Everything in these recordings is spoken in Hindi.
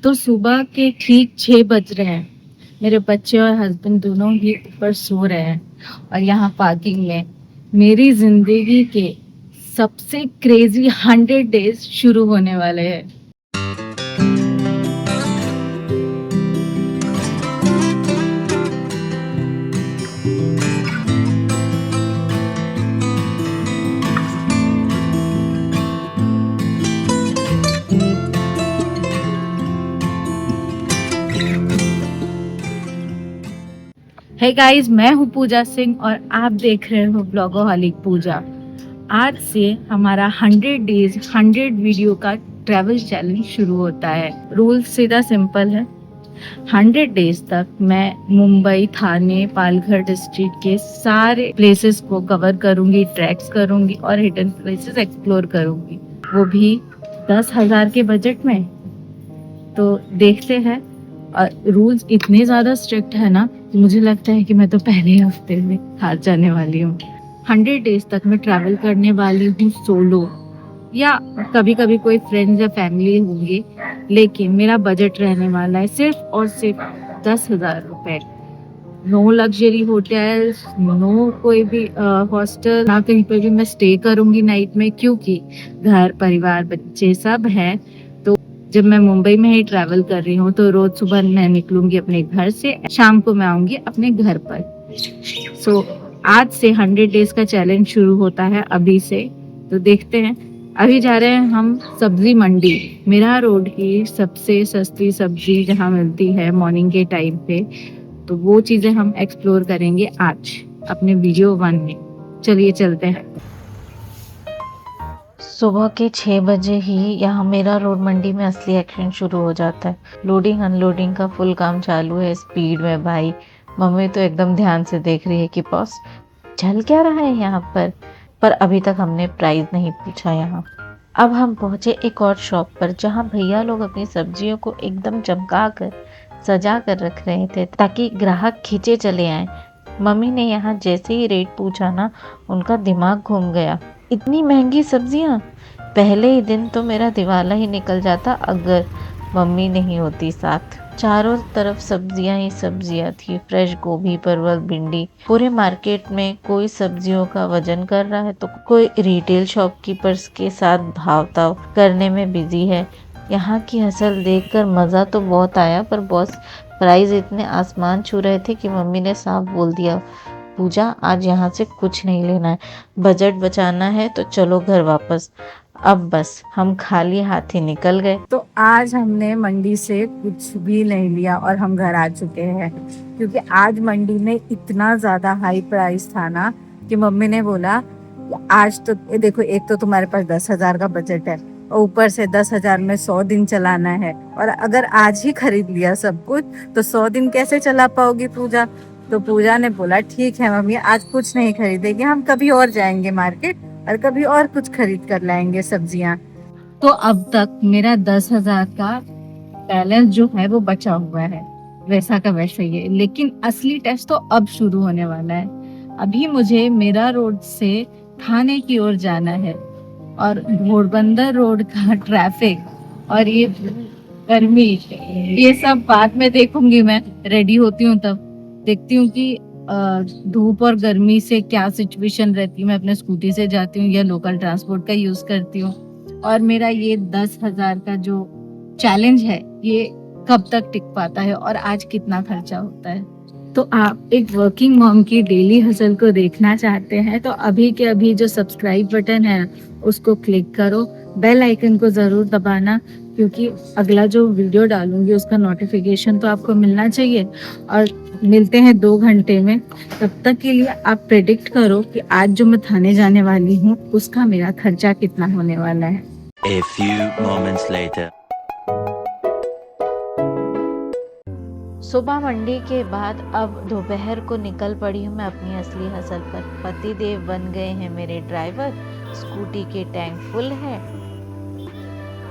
तो सुबह के ठीक 6 बज रहे हैं। मेरे बच्चे और हस्बैंड दोनों ही ऊपर सो रहे हैं और यहाँ पार्किंग में मेरी जिंदगी के सबसे क्रेजी 100 डेज शुरू होने वाले हैं। हे गाइस, मैं हूँ पूजा सिंह और आप देख रहे हो ब्लॉगोहॉलिक पूजा। आज से हमारा 100 डेज 100 वीडियो का ट्रैवल चैलेंज शुरू होता है। रूल सीधा सिंपल है। 100 डेज तक मैं मुंबई, थाने, पालघर डिस्ट्रिक्ट के सारे प्लेसेस को कवर करूंगी, ट्रैक्स करूंगी और हिडन प्लेसेस एक्सप्लोर करूंगी, वो भी 10,000 के बजट में। तो देखते हैं। और रूल्स इतने ज़्यादा स्ट्रिक्ट है ना, मुझे लगता है कि मैं तो पहले हफ्ते में हार जाने वाली हूँ। 100 डेज तक मैं ट्रैवल करने वाली हूँ सोलो, या कभी कभी कोई फ्रेंड्स या फैमिली होंगे, लेकिन मेरा बजट रहने वाला है सिर्फ और सिर्फ 10,000 रुपए। नो लग्जरी होटल्स, नो कोई भी हॉस्टल, ना कहीं पर भी मैं स्टे करूंगी नाइट में, क्योंकि घर परिवार बच्चे सब हैं। तो जब मैं मुंबई में ही ट्रैवल कर रही हूँ तो रोज सुबह मैं निकलूंगी अपने घर से, शाम को मैं आऊंगी अपने घर पर। सो आज से 100 डेज का चैलेंज शुरू होता है अभी से। तो देखते हैं। अभी जा रहे हैं हम सब्जी मंडी, मीरा रोड की सबसे सस्ती सब्जी जहाँ मिलती है मॉर्निंग के टाइम पे। तो वो चीजें हम एक्सप्लोर करेंगे आज अपने वीडियो 1 में। चलिए चलते हैं। सुबह के 6 बजे ही यहाँ मेरा रोड मंडी में असली एक्शन शुरू हो जाता है। लोडिंग अनलोडिंग का फुल काम चालू है स्पीड में भाई। मम्मी तो एकदम ध्यान से देख रही है कि बॉस चल क्या रहा है यहाँ पर अभी तक हमने प्राइस नहीं पूछा यहाँ। अब हम पहुँचे एक और शॉप पर जहाँ भैया लोग अपनी सब्जियों को एकदम चमका कर सजा कर रख रहे थे ताकि ग्राहक खींचे चले आए। मम्मी ने यहाँ जैसे ही रेट पूछा ना, उनका दिमाग घूम गया। इतनी महंगी सब्जियाँ! पहले ही दिन तो मेरा दिवाला ही निकल जाता अगर मम्मी नहीं होती साथ। चारों तरफ सब्जियां ही सब्जियां थी, फ्रेश गोभी, परवल, भिंडी। पूरे मार्केट में कोई सब्जियों का वजन कर रहा है तो कोई रिटेल शॉपकीपर्स के साथ भाव ताव करने में बिजी है। यहाँ की हसल देखकर मज़ा तो बहुत आया, पर बॉस प्राइस इतने आसमान छू रहे थे कि मम्मी ने साफ बोल दिया, पूजा आज यहाँ से कुछ नहीं लेना है, बजट बचाना है तो चलो घर वापस। अब बस हम खाली हाथ ही निकल गए। तो आज हमने मंडी से कुछ भी नहीं लिया और हम घर आ चुके हैं, क्योंकि आज मंडी में इतना ज़्यादा हाई प्राइस था ना कि मम्मी ने बोला आज तो देखो, एक तो तुम्हारे पास 10,000 का बजट है और ऊपर से 10,000 में 100 दिन चलाना है, और अगर आज ही खरीद लिया सब कुछ तो 100 दिन कैसे चला पाओगी पूजा। तो पूजा ने बोला ठीक है मम्मी, आज कुछ नहीं खरीदेंगे, हम कभी और जाएंगे मार्केट और कभी और कुछ खरीद कर लाएंगे सब्जियां। तो अब तक मेरा 10,000 का बैलेंस जो है वो बचा हुआ है, वैसा का वैसा ही है। लेकिन असली टेस्ट तो अब शुरू होने वाला है। अभी मुझे मेरा रोड से थाने की ओर जाना है, और घोड़बंदर रोड का ट्रैफिक और ये गर्मी, ये सब बाद में देखूंगी। मैं रेडी होती हूँ तब देखती हूँ कि धूप और गर्मी से क्या सिचुएशन रहती है। मैं अपने स्कूटी से जाती हूँ या लोकल ट्रांसपोर्ट का यूज करती हूँ, और मेरा ये 10,000 का जो चैलेंज है ये कब तक टिक पाता है और आज कितना खर्चा होता है। तो आप एक वर्किंग मॉम की डेली हसल को देखना चाहते हैं तो अभी के अभी जो सब्सक्राइब बटन है उसको क्लिक करो, बेल आइकन को जरूर दबाना, क्योंकि अगला जो वीडियो डालूंगी उसका नोटिफिकेशन तो आपको मिलना चाहिए। और मिलते हैं 2 घंटे में। तब तक के लिए आप प्रेडिक्ट करो कि आज जो मैं थाने जाने वाली हूँ उसका मेरा खर्चा कितना होने वाला है। A few moments later. सुबह मंडी के बाद अब दोपहर को निकल पड़ी हूँ मैं अपनी असली हसल पर। पति देव बन गए हैं मेरे ड्राइवर, स्कूटी के टैंक फुल है।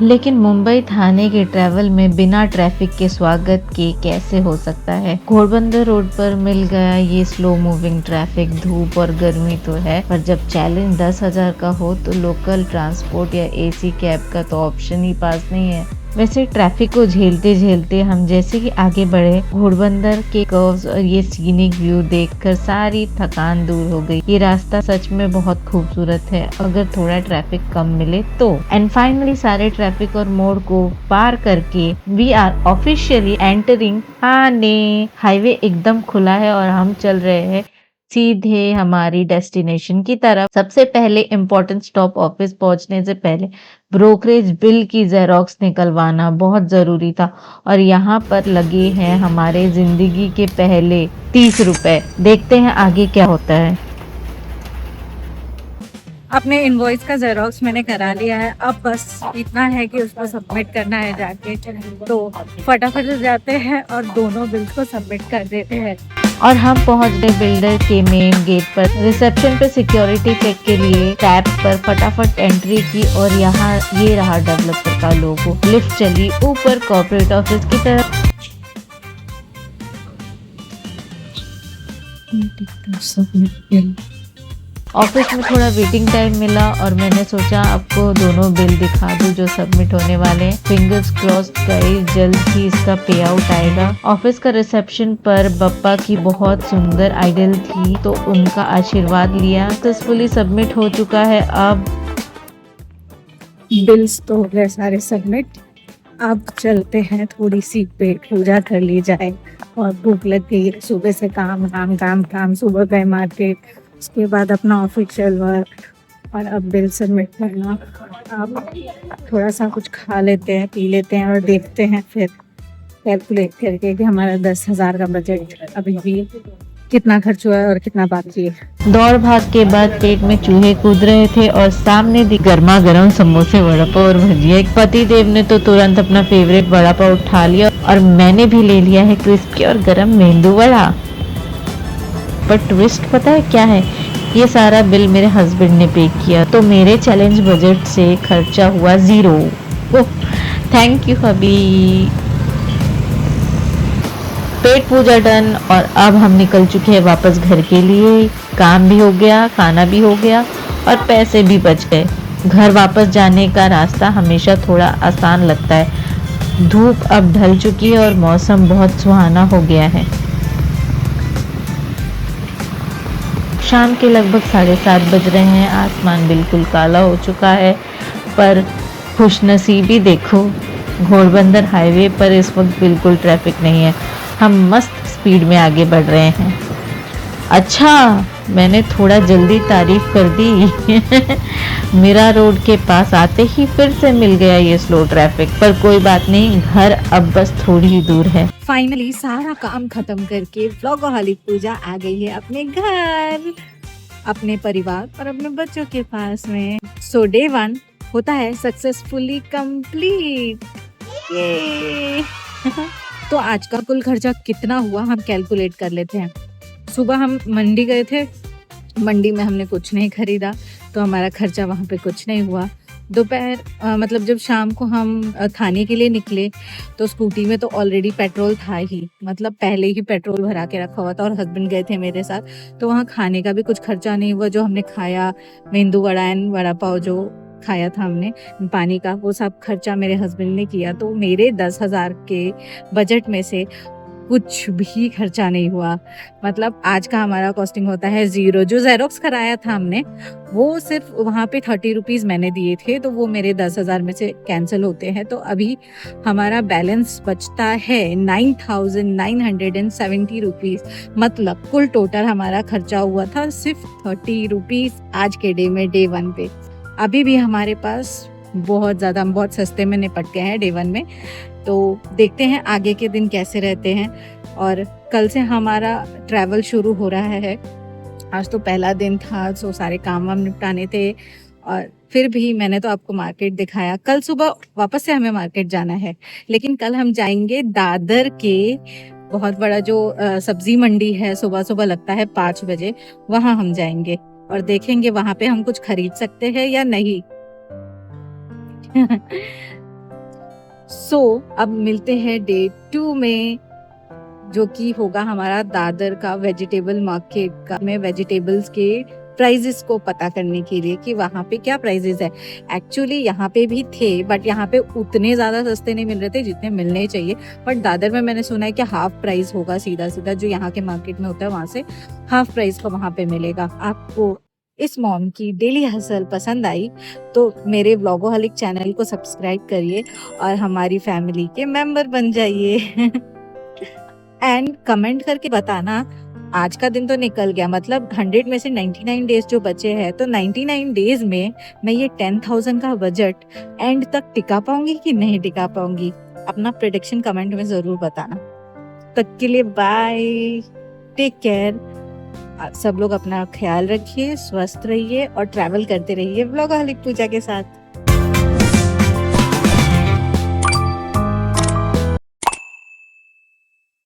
लेकिन मुंबई थाने के ट्रैवल में बिना ट्रैफिक के स्वागत के कैसे हो सकता है। घोड़बंदर रोड पर मिल गया ये स्लो मूविंग ट्रैफिक। धूप और गर्मी तो है, पर जब चैलेंज 10,000 का हो तो लोकल ट्रांसपोर्ट या एसी कैब का तो ऑप्शन ही पास नहीं है। वैसे ट्रैफिक को झेलते झेलते हम जैसे ही आगे बढ़े, घोड़बंदर के कर्व्स और ये सीनिक व्यू देखकर सारी थकान दूर हो गई। ये रास्ता सच में बहुत खूबसूरत है अगर थोड़ा ट्रैफिक कम मिले तो। एंड फाइनली सारे ट्रैफिक और मोड़ को पार करके we are officially entering Thane. Highway एकदम खुला है और हम चल रहे हैं सीधे हमारी डेस्टिनेशन की तरफ। सबसे पहले इम्पोर्टेंट स्टॉप ऑफिस पहुंचने से पहले ब्रोकरेज बिल की जेरोक्स निकलवाना बहुत जरूरी था और यहाँ पर लगे हैं हमारे जिंदगी के पहले 30 रुपए। देखते हैं आगे क्या होता है। अपने इनवॉइस का जेरोक्स मैंने करा लिया है, अब बस इतना है कि उसको सबमिट करना है जाके, तो फटाफट से जाते हैं और दोनों बिल्स को सबमिट कर देते हैं। और हम पहुंच गए बिल्डर के मेन गेट पर। रिसेप्शन पे सिक्योरिटी चेक के लिए टैब पर फटाफट एंट्री की और यहाँ ये रहा डेवलपर का लोगो। लिफ्ट चली ऊपर कॉर्पोरेट ऑफिस की तरफ। ऑफिस में थोड़ा वेटिंग टाइम मिला और मैंने सोचा आपको दोनों बिल दिखा दूं जो सबमिट होने वाले हैं। फिंगर्स क्रॉस्ड गाइस, जल्द ही इसका पे आउट आएगा। ऑफिस का रिसेप्शन पर बप्पा की बहुत सुंदर आइडल थी तो उनका आशीर्वाद लिया। सक्सेसफुली सबमिट हो चुका है। अब बिल्स तो हो गए सारे सबमिट, अब चलते हैं थोड़ी सी पेट पूजा कर ली जाए और भूख लग गई है। सुबह से काम काम काम काम, सुबह गए मार्केट, उसके बाद अपना ऑफिशियल वर्क और अब बिल सबमिट करना। अब थोड़ा सा कुछ खा लेते हैं, पी लेते हैं और देखते हैं फिर कैलकुलेट करके कि हमारा 10,000 का बजट अभी भी कितना खर्च हुआ है और कितना बाकी है। दौड़ भाग के बाद पेट में चूहे कूद रहे थे और सामने गर्मा गर्म समोसे, वड़ा पाव और भजिया। पति देव ने तो तुरंत अपना फेवरेट वड़ा पाव उठा लिया और मैंने भी ले लिया है क्रिस्पी और गरम मेंदू वड़ा। पर ट्विस्ट पता है क्या है, ये सारा बिल मेरे हस्बैंड ने पे किया तो मेरे चैलेंज बजट से खर्चा हुआ 0। Thank you hubby. पेट पूजा डन और अब हम निकल चुके हैं वापस घर के लिए। काम भी हो गया, खाना भी हो गया और पैसे भी बच गए। घर वापस जाने का रास्ता हमेशा थोड़ा आसान लगता है। धूप अब ढल चुकी है और मौसम बहुत सुहाना हो गया है। शाम के लगभग 7:30 बज रहे हैं। आसमान बिल्कुल काला हो चुका है पर खुशनसीबी देखो, घोड़बंदर हाईवे पर इस वक्त बिल्कुल ट्रैफिक नहीं है। हम मस्त स्पीड में आगे बढ़ रहे हैं। अच्छा, मैंने थोड़ा जल्दी तारीफ कर दी। मेरा रोड के पास आते ही फिर से मिल गया ये स्लो ट्रैफिक, पर कोई बात नहीं, घर अब बस थोड़ी ही दूर है। फाइनली सारा काम खत्म करके व्लॉगोहॉलिक पूजा आ गई है अपने घर, अपने परिवार और अपने बच्चों के पास में। सो डे 1 होता है सक्सेसफुली कंप्लीट। ये तो आज का कुल खर्चा कितना हुआ हम कैलकुलेट कर लेते हैं। सुबह हम मंडी गए थे, मंडी में हमने कुछ नहीं खरीदा तो हमारा खर्चा वहाँ पे कुछ नहीं हुआ। दोपहर मतलब जब शाम को हम थाने के लिए निकले तो स्कूटी में तो ऑलरेडी पेट्रोल था ही, मतलब पहले ही पेट्रोल भरा के रखा हुआ था और हस्बैंड गए थे मेरे साथ, तो वहाँ खाने का भी कुछ खर्चा नहीं हुआ। जो हमने खाया मेंदू वड़ा एंड वड़ा पाव जो खाया था हमने, पानी का, वो सब खर्चा मेरे हस्बैंड ने किया। तो मेरे 10,000 के बजट में से कुछ भी खर्चा नहीं हुआ। मतलब आज का हमारा कॉस्टिंग होता है 0। जो जेरोक्स कराया था हमने वो सिर्फ वहाँ पे 30 रुपीज़ मैंने दिए थे, तो वो मेरे 10,000 में से कैंसिल होते हैं। तो अभी हमारा बैलेंस बचता है 9,970 रुपीज़। मतलब कुल टोटल हमारा खर्चा हुआ था सिर्फ 30 रुपीज़ आज के डे में, डे 1 पे। अभी भी हमारे पास बहुत ज़्यादा, हम बहुत सस्ते में निपट गए हैं डे 1 में। तो देखते हैं आगे के दिन कैसे रहते हैं। और कल से हमारा ट्रैवल शुरू हो रहा है। आज तो पहला दिन था, सो सारे काम वाम निपटाने थे और फिर भी मैंने तो आपको मार्केट दिखाया। कल सुबह वापस से हमें मार्केट जाना है, लेकिन कल हम जाएंगे दादर के बहुत बड़ा जो सब्जी मंडी है, सुबह सुबह लगता है 5 बजे, वहाँ हम जाएंगे और देखेंगे वहाँ पे हम कुछ खरीद सकते हैं या नहीं। अब मिलते हैं डे 2 में, जो कि होगा हमारा दादर का वेजिटेबल मार्केट का। मैं वेजिटेबल्स के प्राइजेस को पता करने के लिए कि वहाँ पे क्या प्राइजेस है। एक्चुअली यहाँ पे भी थे बट यहाँ पे उतने ज़्यादा सस्ते नहीं मिल रहे थे जितने मिलने चाहिए। बट दादर में मैंने सुना है कि हाफ प्राइस होगा, सीधा सीधा जो यहाँ के मार्केट में होता है वहाँ से हाफ प्राइस का वहाँ पे मिलेगा। आपको इस मॉम की डेली हसल पसंद आई तो मेरे व्लॉगोहलिक चैनल को सब्सक्राइब करिए और हमारी फैमिली के मेंबर बन जाइए। एंड कमेंट करके बताना आज का दिन तो निकल गया, मतलब 100 में से 99 डेज जो बचे हैं, तो 99 डेज में मैं ये 10,000 का बजट एंड तक टिका पाऊंगी कि नहीं टिका पाऊंगी। अपना प्रेडिक्शन कमेंट में जरूर बताना। तक के लिए बाय, टेक केयर। सब लोग अपना ख्याल रखिए, स्वस्थ रहिए और ट्रैवल करते रहिए व्लॉगोहलिक पूजा के साथ।